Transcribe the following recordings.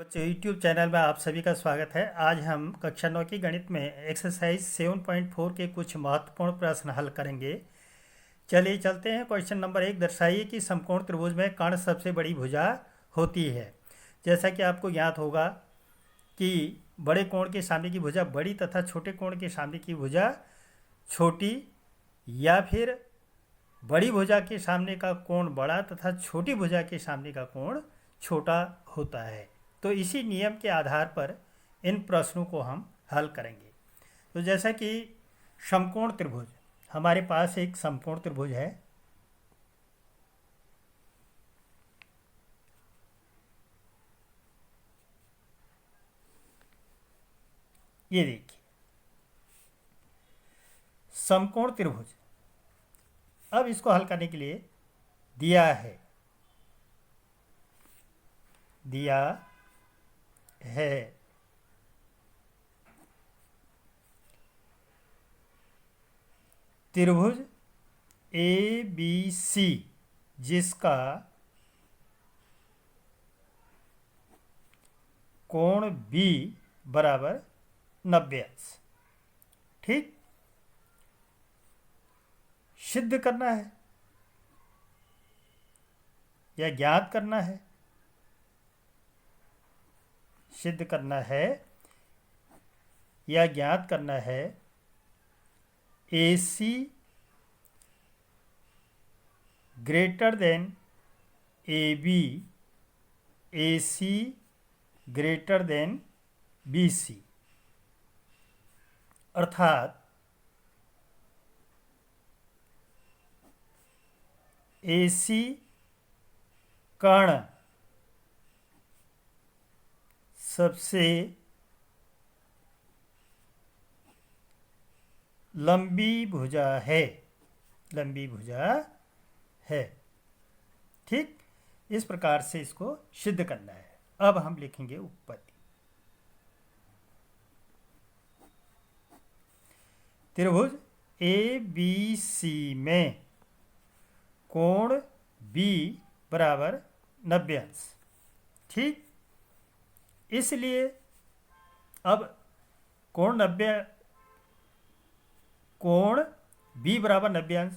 बच्चों YouTube channel में आप सभी का स्वागत है। आज हम कक्षा 9 की गणित में एक्सरसाइज 7.4 के कुछ महत्वपूर्ण प्रश्न हल करेंगे। चलिए चलते हैं। क्वेश्चन नंबर 1, दर्शाइए कि समकोण त्रिभुज में कर्ण सबसे बड़ी भुजा होती है। जैसा कि आपको ज्ञात होगा कि बड़े कोण के सामने की भुजा बड़ी तथा छोटे कोण के सामने की भुजा छोटी, या फिर बड़ी भुजा के सामने का कोण बड़ा तथा छोटी भुजा के सामने का कोण छोटा होता है। तो इसी नियम के आधार पर इन प्रश्नों को हम हल करेंगे। तो जैसा कि समकोण त्रिभुज, हमारे पास एक समकोण त्रिभुज है। ये देखिए समकोण त्रिभुज। अब इसको हल करने के लिए दिया है त्रिभुज ए बी सी, जिसका कोण बी बराबर 90 अंश। ठीक, सिद्ध करना है या ज्ञात करना है? सिद्ध करना है या ज्ञात करना है AC greater than AB, AC greater than BC, अर्थात AC कर्ण सबसे लंबी भुजा है। ठीक, इस प्रकार से इसको सिद्ध करना है। अब हम लिखेंगे उत्पत्ति। त्रिभुज ए बी सी में कोण बी बराबर 90 अंश। ठीक, इसलिए अब कोण बी बराबर 90 अंश,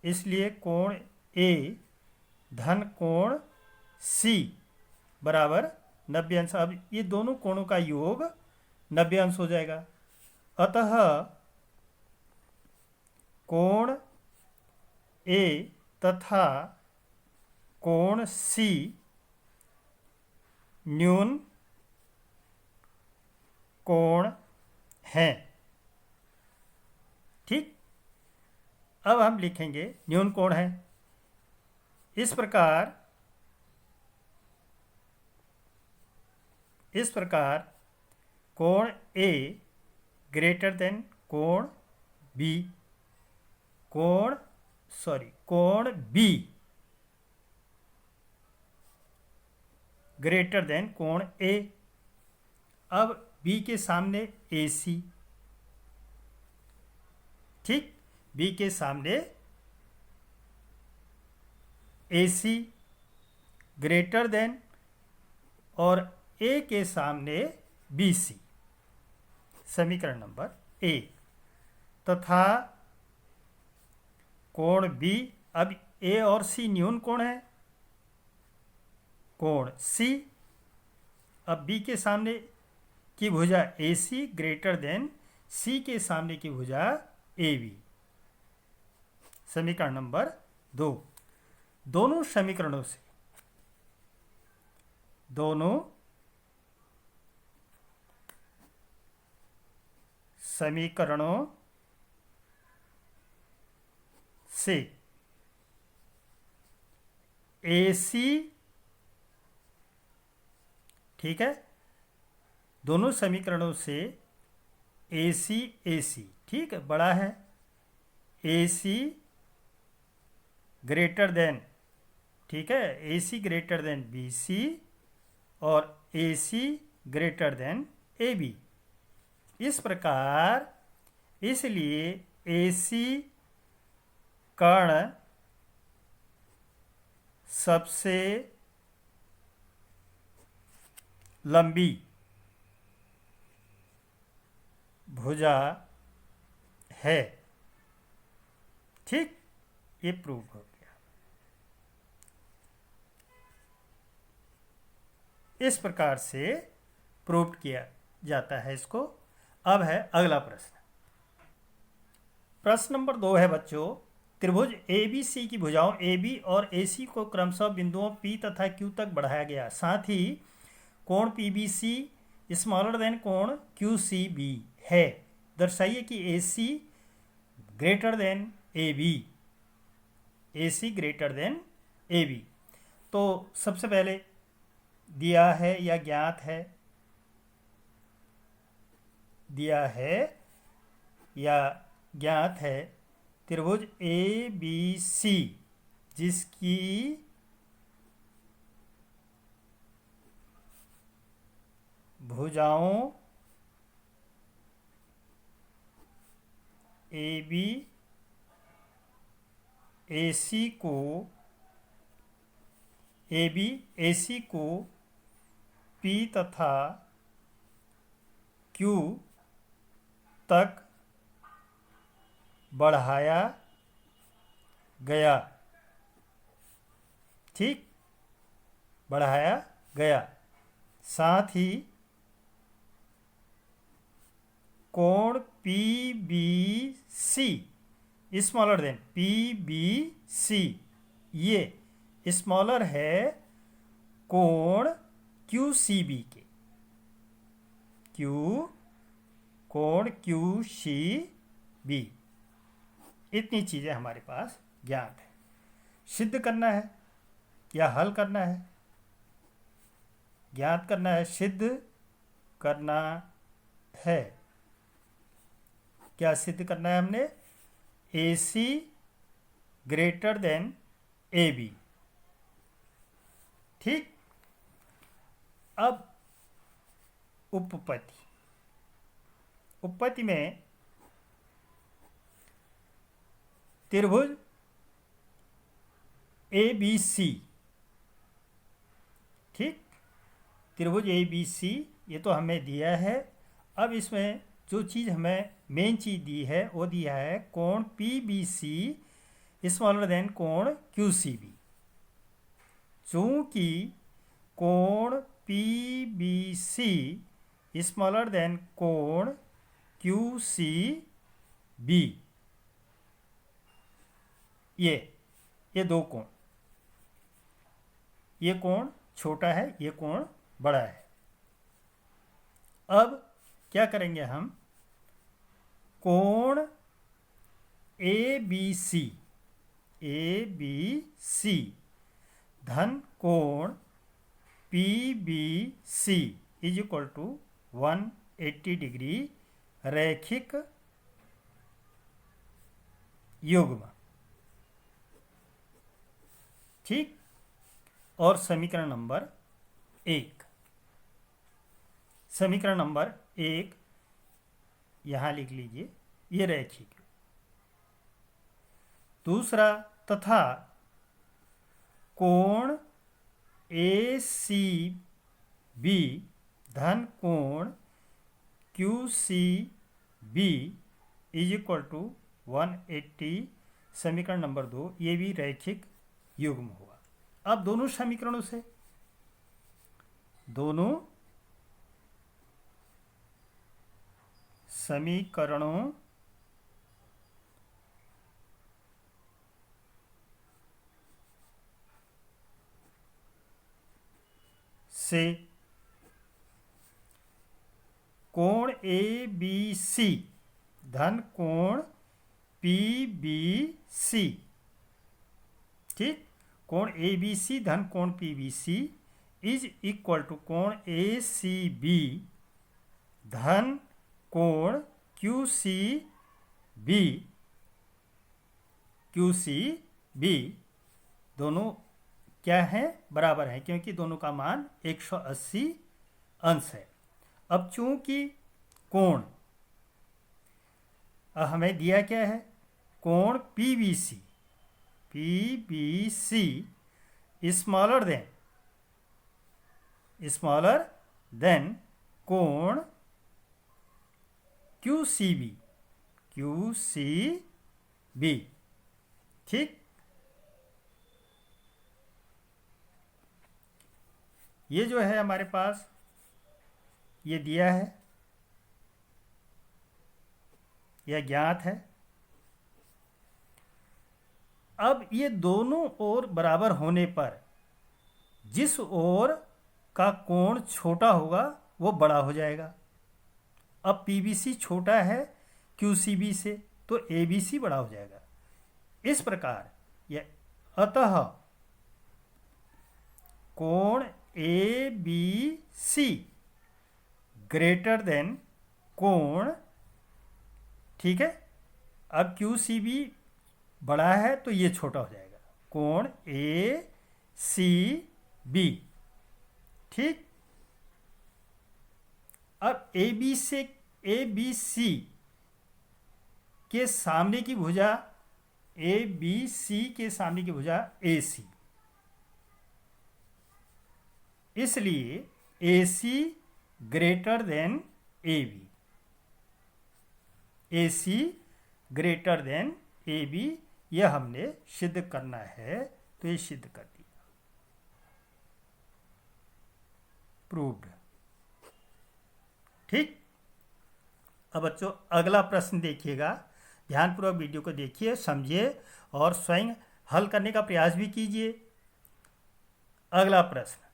इसलिए कोण ए धन कोण सी बराबर 90 अंश। अब ये दोनों कोणों का योग 90 अंश हो जाएगा। अतः कोण ए तथा कोण सी न्यून कोण हैं। ठीक, अब हम लिखेंगे न्यून कोण है। इस प्रकार कोण ए ग्रेटर देन कोण बी, कोण बी ग्रेटर देन कोण ए। अब बी के सामने AC। ठीक, बी के सामने AC ग्रेटर देन और ए के सामने BC, समीकरण नंबर 1, तथा कोण B। अब A और C न्यून कोण है, कोण C। अब B के सामने की भुजा AC ग्रेटर देन C के सामने की भुजा AB, समीकरण नंबर 2। दोनों समीकरणों से AC, ठीक है, दोनों समीकरणों से AC, ठीक है, बड़ा है। AC ग्रेटर देन, ठीक है, AC ग्रेटर देन BC और AC ग्रेटर देन AB। इस प्रकार इसलिए AC कर्ण सबसे लंबी भुजा है। ठीक, ये प्रूव हो गया। इस प्रकार से प्रूव किया जाता है इसको। अब है अगला प्रश्न। प्रश्न नंबर 2 है बच्चों, त्रिभुज ABC की भुजाओं AB और AC को क्रमशः बिंदुओं P तथा Q तक बढ़ाया गया, साथ ही कोण PBC स्मॉलर देन कोण QCB है। दर्शाइए कि AC greater than AB, AC greater than AB। तो सबसे पहले दिया है या ज्ञात है, दिया है या ज्ञात है त्रिभुज ABC जिसकी भुजाओं AB AC को P तथा Q तक बढ़ाया गया। ठीक, बढ़ाया गया। साथ ही कोण PBC स्मॉलर देन PBC, ये स्मॉलर है कोण QCB के। कोण QCB। इतनी चीज़ें हमारे पास ज्ञात है। सिद्ध करना है या हल करना है? ज्ञात करना है, सिद्ध करना है। क्या सिद्ध करना है हमने? AC greater than AB। ठीक, अब उपपत्ति में त्रिभुज ABC, ठीक, त्रिभुज ABC ये तो हमें दिया है। अब इसमें जो चीज़ हमें मेन चीज़ दी है वो दिया है कोण PBC स्मॉलर देन कोण QCB। चूँकि कोण PBC स्मॉलर देन कोण QCB, ये दो कोण, ये कोण छोटा है, ये कोण बड़ा है। अब क्या करेंगे हम? कोण ABC धन कोण PBC is equal to 180 degree रैखिक युग्म। ठीक, और समीकरण नंबर 1, समीकरण नंबर 1 यहाँ लिख लीजिए, ये रैखिक। दूसरा, तथा कोण ACB धन कोण QCB इज इक्वल टू 180, समीकरण नंबर 2, ये भी रैखिक युग्म हुआ। अब दोनों समीकरणों से कोण ABC धन कोण PBC, ठीक, कोण ABC धन कोण PBC इज इक्वल टू कोण ACB धन कोण QCB दोनों क्या है? बराबर है, क्योंकि दोनों का मान 180 अंश है। अब चूंकि कोण हमें दिया क्या है? कोण PBC स्मॉलर देन कोण क्यू सी बी। ठीक, ये जो है हमारे पास ये दिया है, यह ज्ञात है। अब ये दोनों ओर बराबर होने पर जिस ओर का कोण छोटा होगा वो बड़ा हो जाएगा। अब पीबीसी छोटा है क्यूसीबी से, तो एबीसी बड़ा हो जाएगा। इस प्रकार यह अतः कोण A B C greater than कोण, ठीक है, अब क्यू सी बी बड़ा है तो ये छोटा हो जाएगा, कोण ए सी बी। ठीक, अब ए बी सी के सामने की भुजा, ए बी सी के सामने की भुजा ए सी, इसलिए A C greater than A B, A C greater than A B, यह हमने सिद्ध करना है, तो ये सिद्ध कर दिया, प्रूव्ड। ठीक, अब बच्चों अगला प्रश्न देखिएगा, ध्यानपूर्वक वीडियो को देखिए, समझिए और स्वयं हल करने का प्रयास भी कीजिए। अगला प्रश्न,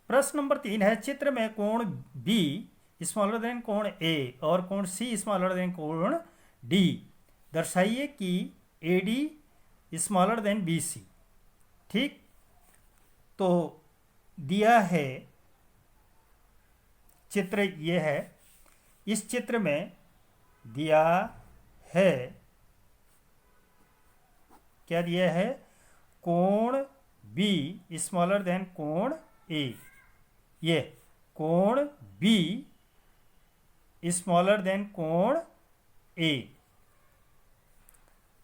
प्रश्न नंबर 3 है, चित्र में कोण बी स्मॉलर देन कोण ए और कोण सी स्मॉलर देन कोण डी दर्शाइए कि A D smaller than B C. ठीक, तो दिया है चित्र, ये है, इस चित्र में दिया है, क्या दिया है, कोण बी स्मॉलर देन कोण ए, ये कोण बी स्मॉलर देन कोण ए,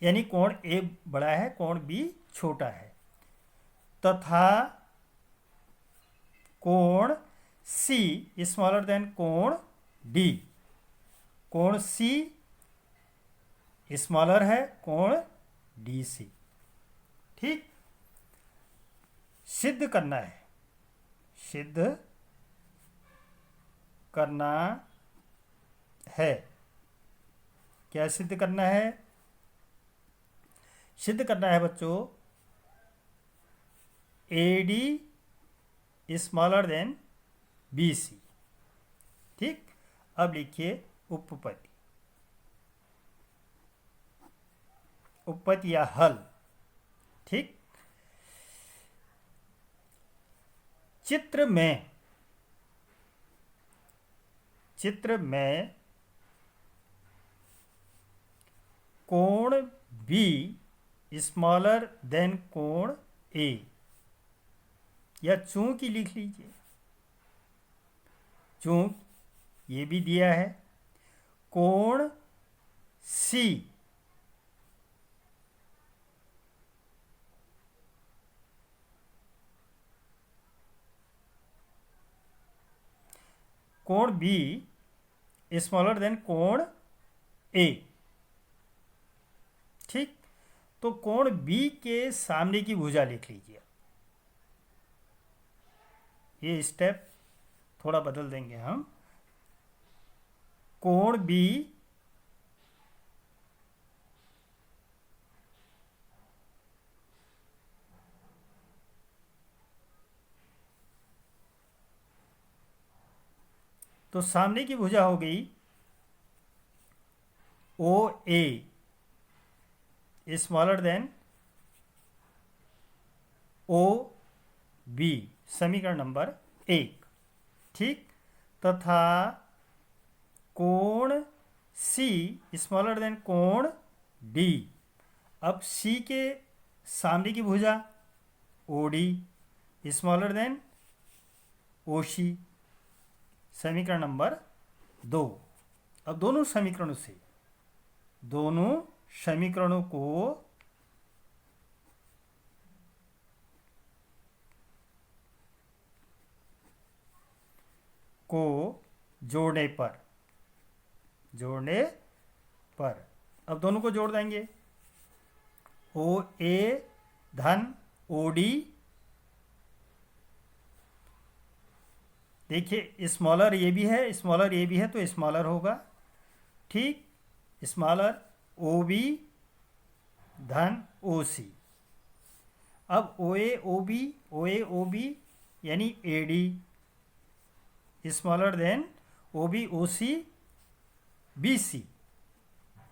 यानी कोण ए बड़ा है, कोण बी छोटा है, तथा कोण सी स्मॉलर देन कोण डी, कोण सी स्मॉलर है कोण डी से। ठीक, सिद्ध करना है, सिद्ध करना है, क्या सिद्ध करना है, सिद्ध करना है बच्चों A D smaller than B C. ठीक, अब लिखिए उपपत्ति, उपपत्ति या हल। ठीक, चित्र में कोण बी स्मॉलर देन कोण ए, या चूंकि लिख लीजिए, चूंकि ये भी दिया है, कोण सी कोण बी स्मॉलर देन कोण ए। ठीक, तो कोण बी के सामने की भुजा लिख लीजिए, ये स्टेप थोड़ा बदल देंगे हम, कोण बी तो सामने की भुजा हो गई ओ a smaller than O B, समीकरण नंबर 1। ठीक, तथा कोण सी स्मॉलर देन कोण डी, अब सी के सामने की भुजा ओ डी स्मॉलर देन ओ सी, समीकरण नंबर 2। अब दोनों समीकरणों को को जोड़ने पर अब दोनों को जोड़ देंगे। ओ ए धन ओ डी, देखिए स्मॉलर ये भी है, स्मॉलर ये भी है तो स्मॉलर होगा, ठीक। स्मॉलर ओ बी धन ओ सी। अब ओ ए ओ बी यानी A D smaller than O B O C B C,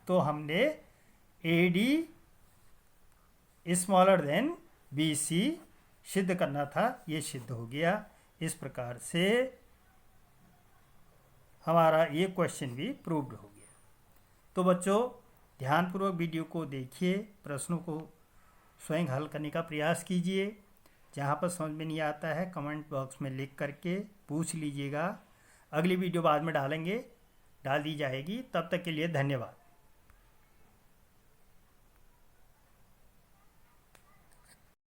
तो हमने A D smaller than B C सिद्ध करना था, ये सिद्ध हो गया। इस प्रकार से हमारा ये क्वेश्चन भी प्रूव्ड हो गया। तो बच्चों ध्यानपूर्वक वीडियो को देखिए, प्रश्नों को स्वयं हल करने का प्रयास कीजिए। जहाँ पर समझ में नहीं आता है कमेंट बॉक्स में लिख करके पूछ लीजिएगा। अगली वीडियो बाद में डाल दी जाएगी। तब तक के लिए धन्यवाद।